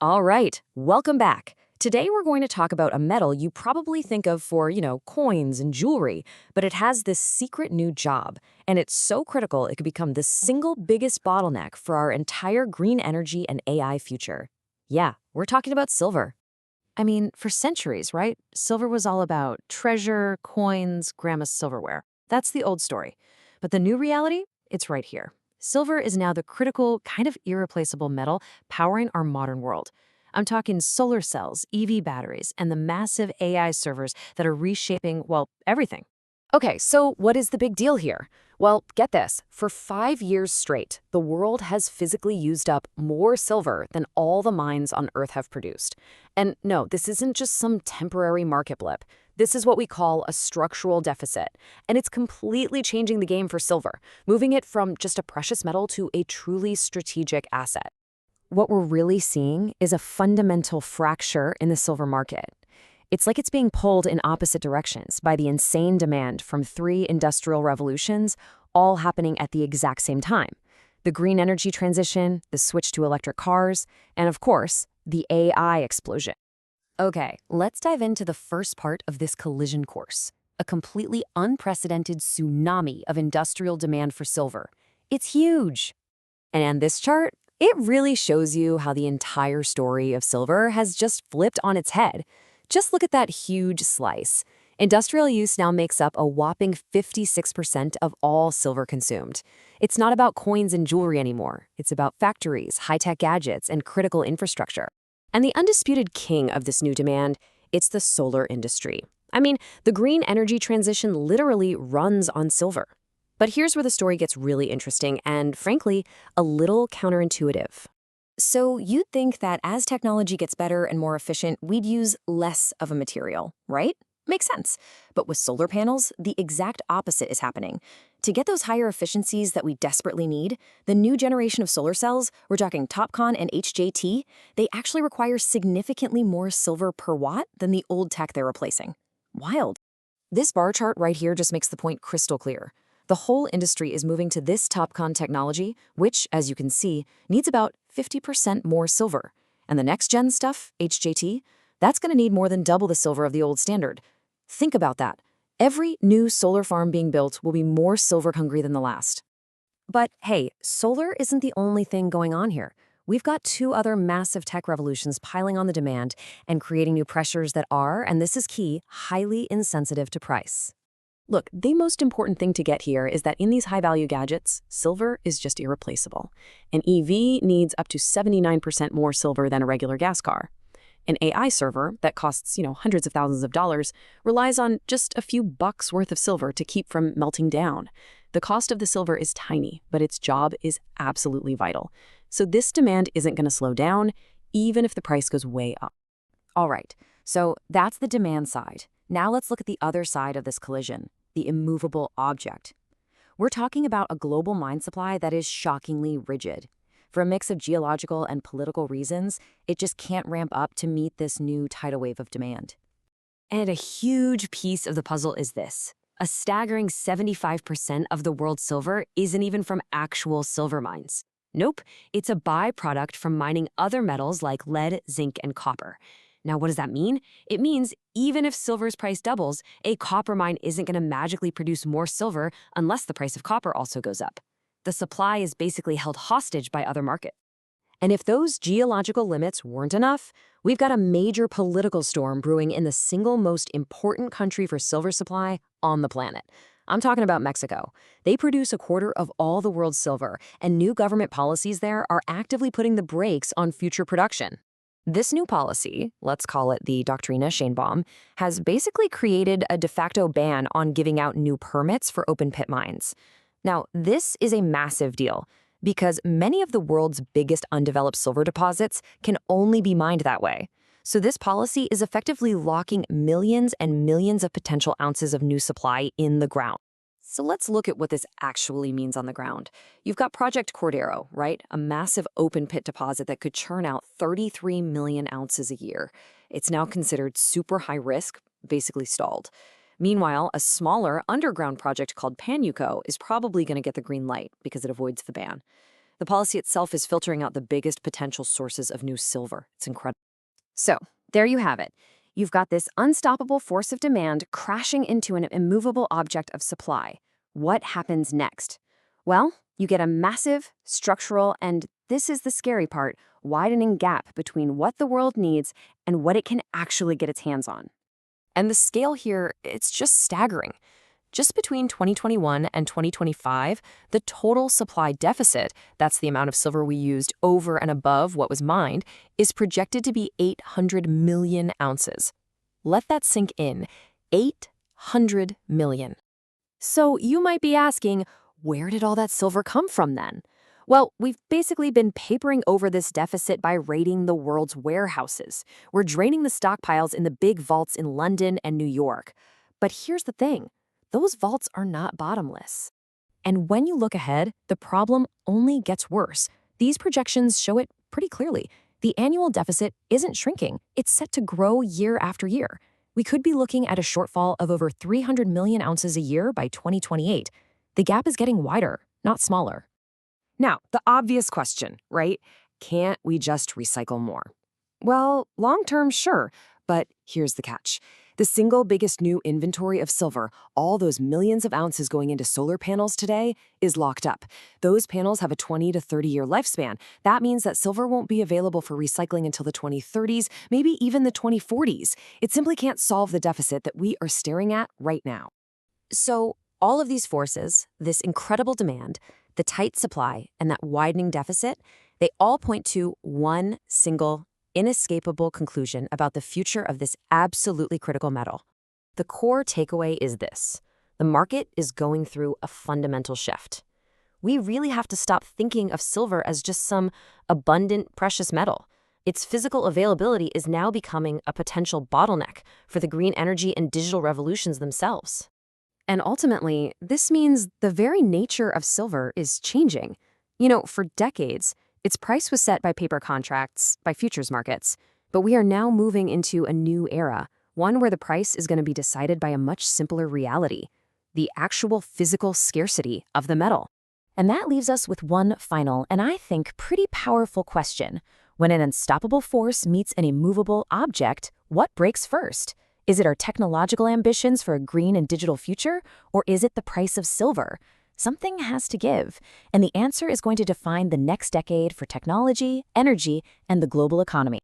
All right, welcome back. Today we're going to talk about a metal you probably think of for, coins and jewelry, but it has this secret new job, and it's so critical it could become the single biggest bottleneck for our entire green energy and AI future. Yeah, we're talking about silver. I mean, for centuries, right? Silver was all about treasure, coins, grandma's silverware. That's the old story. But the new reality? It's right here. Silver is now the critical, kind of irreplaceable metal powering our modern world. I'm talking solar cells, EV batteries, and the massive AI servers that are reshaping, well, everything. Okay, so what is the big deal here? Well, get this. For 5 years straight, the world has physically used up more silver than all the mines on Earth have produced. And no, this isn't just some temporary market blip. This is what we call a structural deficit. And it's completely changing the game for silver, moving it from just a precious metal to a truly strategic asset. What we're really seeing is a fundamental fracture in the silver market. It's like it's being pulled in opposite directions by the insane demand from three industrial revolutions, all happening at the exact same time. The green energy transition, the switch to electric cars, and of course, the AI explosion. Okay, let's dive into the first part of this collision course, a completely unprecedented tsunami of industrial demand for silver. It's huge. And on this chart, it really shows you how the entire story of silver has just flipped on its head. Just look at that huge slice. Industrial use now makes up a whopping 56% of all silver consumed. It's not about coins and jewelry anymore. It's about factories, high-tech gadgets, and critical infrastructure. And the undisputed king of this new demand, it's the solar industry. I mean, the green energy transition literally runs on silver. But here's where the story gets really interesting and, frankly, a little counterintuitive. So you'd think that as technology gets better and more efficient, we'd use less of a material, right? Makes sense. But with solar panels, the exact opposite is happening. To get those higher efficiencies that we desperately need, the new generation of solar cells, we're talking TOPCon and HJT, they actually require significantly more silver per watt than the old tech they're replacing. Wild. This bar chart right here just makes the point crystal clear. The whole industry is moving to this TOPCon technology, which, as you can see, needs about 50% more silver. And the next-gen stuff, HJT, that's going to need more than double the silver of the old standard. Think about that. Every new solar farm being built will be more silver-hungry than the last. But hey, solar isn't the only thing going on here. We've got two other massive tech revolutions piling on the demand and creating new pressures that are, and this is key, highly insensitive to price. Look, the most important thing to get here is that in these high-value gadgets, silver is just irreplaceable. An EV needs up to 79% more silver than a regular gas car. An AI server that costs, hundreds of thousands of dollars relies on just a few bucks worth of silver to keep from melting down. The cost of the silver is tiny, but its job is absolutely vital. So this demand isn't going to slow down, even if the price goes way up. All right, so that's the demand side. Now let's look at the other side of this collision, the immovable object. We're talking about a global mine supply that is shockingly rigid. For a mix of geological and political reasons, it just can't ramp up to meet this new tidal wave of demand. And a huge piece of the puzzle is this. A staggering 75% of the world's silver isn't even from actual silver mines. Nope, it's a byproduct from mining other metals like lead, zinc, and copper. Now, what does that mean? It means even if silver's price doubles, a copper mine isn't going to magically produce more silver unless the price of copper also goes up. The supply is basically held hostage by other markets. And if those geological limits weren't enough, we've got a major political storm brewing in the single most important country for silver supply on the planet. I'm talking about Mexico. They produce a quarter of all the world's silver, and new government policies there are actively putting the brakes on future production. This new policy, let's call it the Doctrina Sheinbaum, has basically created a de facto ban on giving out new permits for open pit mines. Now, this is a massive deal because many of the world's biggest undeveloped silver deposits can only be mined that way. So this policy is effectively locking millions and millions of potential ounces of new supply in the ground. So let's look at what this actually means on the ground. You've got Project Cordero, right? A massive open pit deposit that could churn out 33 million ounces a year. It's now considered super high risk, basically stalled. Meanwhile, a smaller underground project called Panuco is probably going to get the green light because it avoids the ban. The policy itself is filtering out the biggest potential sources of new silver. It's incredible. So, there you have it. You've got this unstoppable force of demand crashing into an immovable object of supply. What happens next? Well, you get a massive, structural, and this is the scary part, widening gap between what the world needs and what it can actually get its hands on. And the scale here, it's just staggering. Just between 2021 and 2025, the total supply deficit, that's the amount of silver we used over and above what was mined, is projected to be 800 million ounces. Let that sink in. 800 million. So you might be asking, where did all that silver come from then? Well, we've basically been papering over this deficit by raiding the world's warehouses. We're draining the stockpiles in the big vaults in London and New York. But here's the thing. Those vaults are not bottomless. And when you look ahead, the problem only gets worse. These projections show it pretty clearly. The annual deficit isn't shrinking. It's set to grow year after year. We could be looking at a shortfall of over 300 million ounces a year by 2028. The gap is getting wider, not smaller. Now, the obvious question, right? Can't we just recycle more? Well, long-term, sure, but here's the catch. The single biggest new inventory of silver, all those millions of ounces going into solar panels today, is locked up. Those panels have a 20 to 30-year lifespan. That means that silver won't be available for recycling until the 2030s, maybe even the 2040s. It simply can't solve the deficit that we are staring at right now. So, all of these forces, this incredible demand, the tight supply, and that widening deficit, they all point to one single, inescapable conclusion about the future of this absolutely critical metal. The core takeaway is this. The market is going through a fundamental shift. We really have to stop thinking of silver as just some abundant, precious metal. Its physical availability is now becoming a potential bottleneck for the green energy and digital revolutions themselves. And ultimately, this means the very nature of silver is changing. For decades, its price was set by paper contracts, by futures markets. But we are now moving into a new era, one where the price is going to be decided by a much simpler reality, the actual physical scarcity of the metal. And that leaves us with one final, and I think pretty powerful question. When an unstoppable force meets an immovable object, what breaks first? Is it our technological ambitions for a green and digital future, or is it the price of silver? Something has to give, and the answer is going to define the next decade for technology, energy, and the global economy.